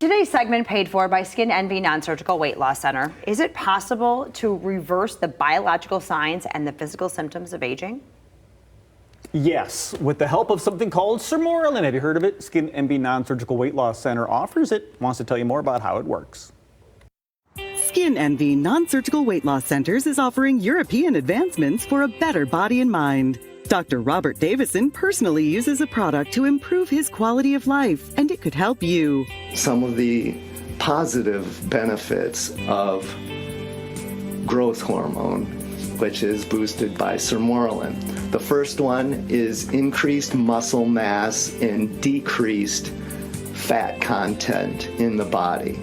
Today's segment paid for by Skin Envy Non-Surgical Weight Loss Center. Is it possible to reverse the biological signs and the physical symptoms of aging? Yes, with the help of something called Sermorelin. Have you heard of it? Skin Envy Non-Surgical Weight Loss Center offers it. Wants to tell you more about how it works. Skin Envy Non-Surgical Weight Loss Centers is offering European advancements for a better body and mind. Dr. Robert Davison personally uses a product to improve his quality of life, and it could help you. Some of the positive benefits of growth hormone, which is boosted by Sermorelin. The first one is increased muscle mass and decreased fat content in the body.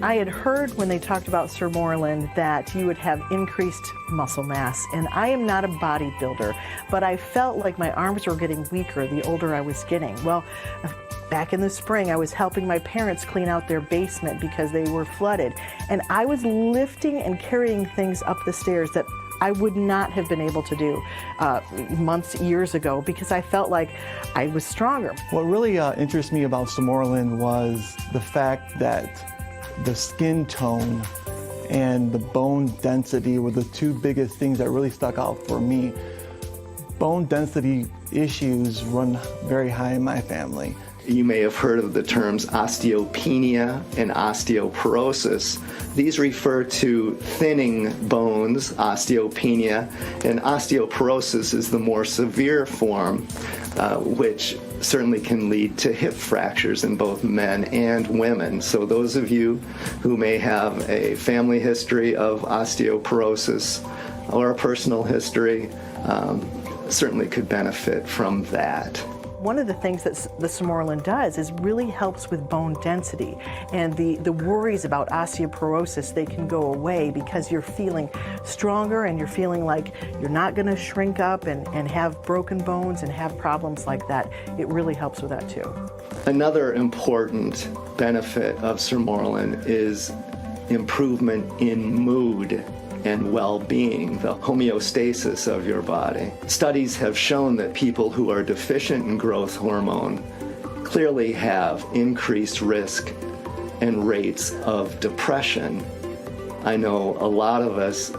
I had heard when they talked about Sermorelin that you would have increased muscle mass, and I am not a bodybuilder, but I felt like my arms were getting weaker the older I was getting. Well, back in the spring, I was helping my parents clean out their basement because they were flooded, and I was lifting and carrying things up the stairs that I would not have been able to do years ago because I felt like I was stronger. What really interests me about Sermorelin was the fact that the skin tone and the bone density were the two biggest things that really stuck out for me. Bone density issues run very high in my family. You may have heard of the terms osteopenia and osteoporosis. These refer to thinning bones, osteopenia, and osteoporosis is the more severe form, which certainly can lead to hip fractures in both men and women. So those of you who may have a family history of osteoporosis or a personal history certainly could benefit from that. One of the things that the Sermorelin does is really helps with bone density, and the worries about osteoporosis, they can go away because you're feeling stronger and you're feeling like you're not going to shrink up and have broken bones and have problems like that. It really helps with that too. Another important benefit of Sermorelin is improvement in mood and well-being, the homeostasis of your body. Studies have shown that people who are deficient in growth hormone clearly have increased risk and rates of depression. I know a lot of us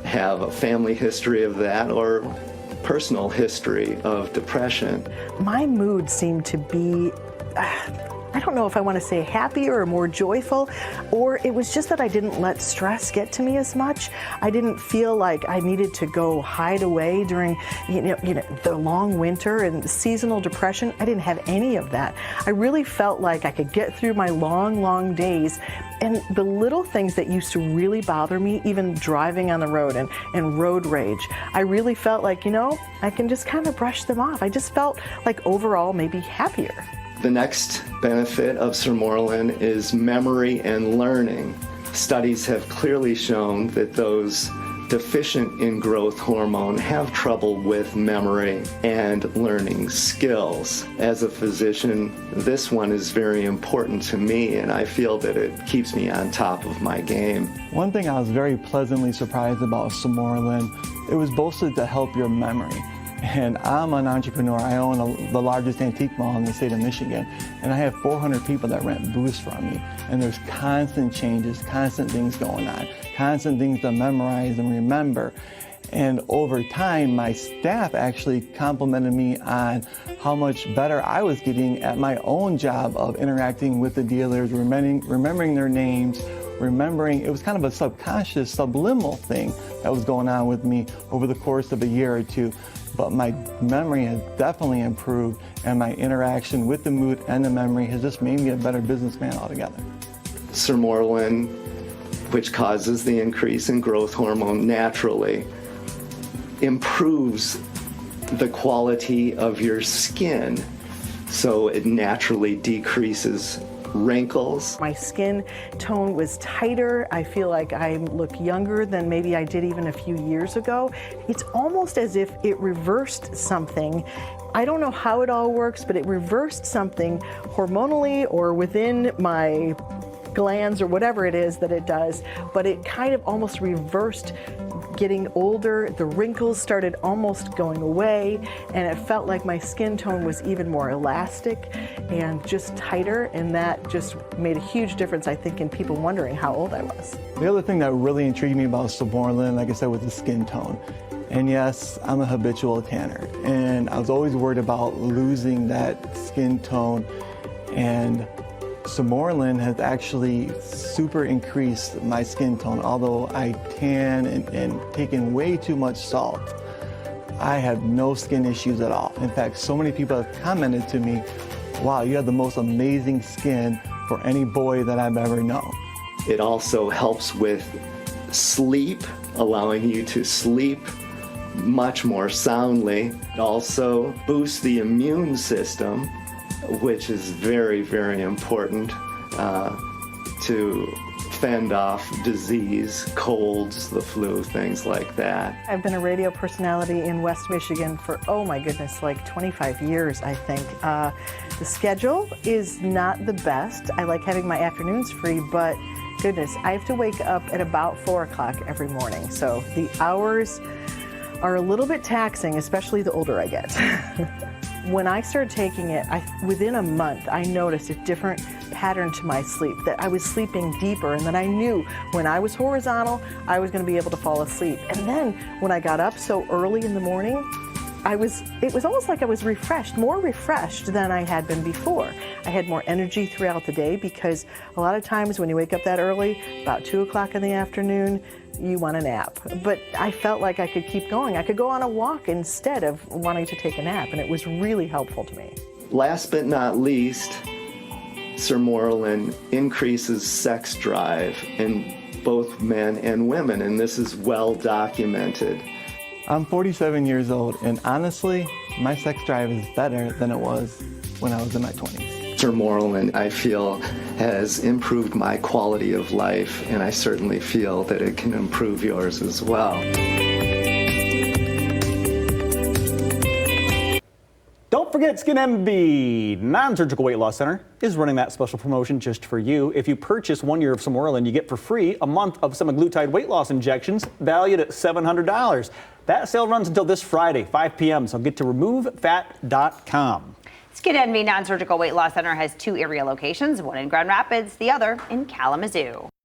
have a family history of that or personal history of depression. My mood seemed to be I don't know if I want to say happier or more joyful, or it was just that I didn't let stress get to me as much. I didn't feel like I needed to go hide away during the long winter and seasonal depression. I didn't have any of that. I really felt like I could get through my long days, and the little things that used to really bother me, even driving on the road and road rage, I really felt like, I can just kind of brush them off. I just felt like overall maybe happier. The next benefit of Sermorelin is memory and learning. Studies have clearly shown that those deficient in growth hormone have trouble with memory and learning skills. As a physician, this one is very important to me, and I feel that it keeps me on top of my game. One thing I was very pleasantly surprised about Sermorelin, it was boasted to help your memory. And I'm an entrepreneur. I own the largest antique mall in the state of Michigan, and I have 400 people that rent booths from me. And there's constant changes, constant things going on, constant things to memorize and remember. And over time, my staff actually complimented me on how much better I was getting at my own job of interacting with the dealers, remembering their names, it was kind of a subconscious, subliminal thing that was going on with me over the course of a year or two. But my memory has definitely improved, and my interaction with the mood and the memory has just made me a better businessman altogether. Sermorelin, which causes the increase in growth hormone naturally, improves the quality of your skin, so it naturally decreases wrinkles. My skin tone was tighter. I feel like I look younger than maybe I did even a few years ago. It's almost as if it reversed something. I don't know how it all works, but it reversed something hormonally or within my glands or whatever it is that it does, but it kind of almost reversed getting older, the wrinkles started almost going away, and it felt like my skin tone was even more elastic and just tighter, and that just made a huge difference, I think, in people wondering how old I was. The other thing that really intrigued me about Samorlin, like I said, was the skin tone. And yes, I'm a habitual tanner, and I was always worried about losing that skin tone. And Samorlin has actually super increased my skin tone. Although I tan and taken way too much salt, I have no skin issues at all. In fact, so many people have commented to me, wow, you have the most amazing skin for any boy that I've ever known. It also helps with sleep, allowing you to sleep much more soundly. It also boosts the immune system, which is very, very important to fend off disease, colds, the flu, things like that. I've been a radio personality in West Michigan for, oh my goodness, like 25 years, I think. The schedule is not the best. I like having my afternoons free, but goodness, I have to wake up at about 4 o'clock every morning. So the hours are a little bit taxing, especially the older I get. When I started taking it, within a month, I noticed a different pattern to my sleep, that I was sleeping deeper, and that I knew when I was horizontal, I was going to be able to fall asleep. And then when I got up so early in the morning, it was almost like I was refreshed, more refreshed than I had been before. I had more energy throughout the day, because a lot of times when you wake up that early, about 2 o'clock in the afternoon, you want a nap. But I felt like I could keep going. I could go on a walk instead of wanting to take a nap, and it was really helpful to me. Last but not least, Samorlin increases sex drive in both men and women, and this is well documented. I'm 47 years old, and honestly, my sex drive is better than it was when I was in my 20s. Samorlin, I feel, has improved my quality of life, and I certainly feel that it can improve yours as well. Don't forget, Skin MB Non-Surgical Weight Loss Center is running that special promotion just for you. If you purchase 1 year of Samorlin, you get for free a month of semaglutide weight loss injections valued at $700. That sale runs until this Friday, 5 p.m., so get to removefat.com. Skin Envy Non-Surgical Weight Loss Center has 2 area locations, one in Grand Rapids, the other in Kalamazoo.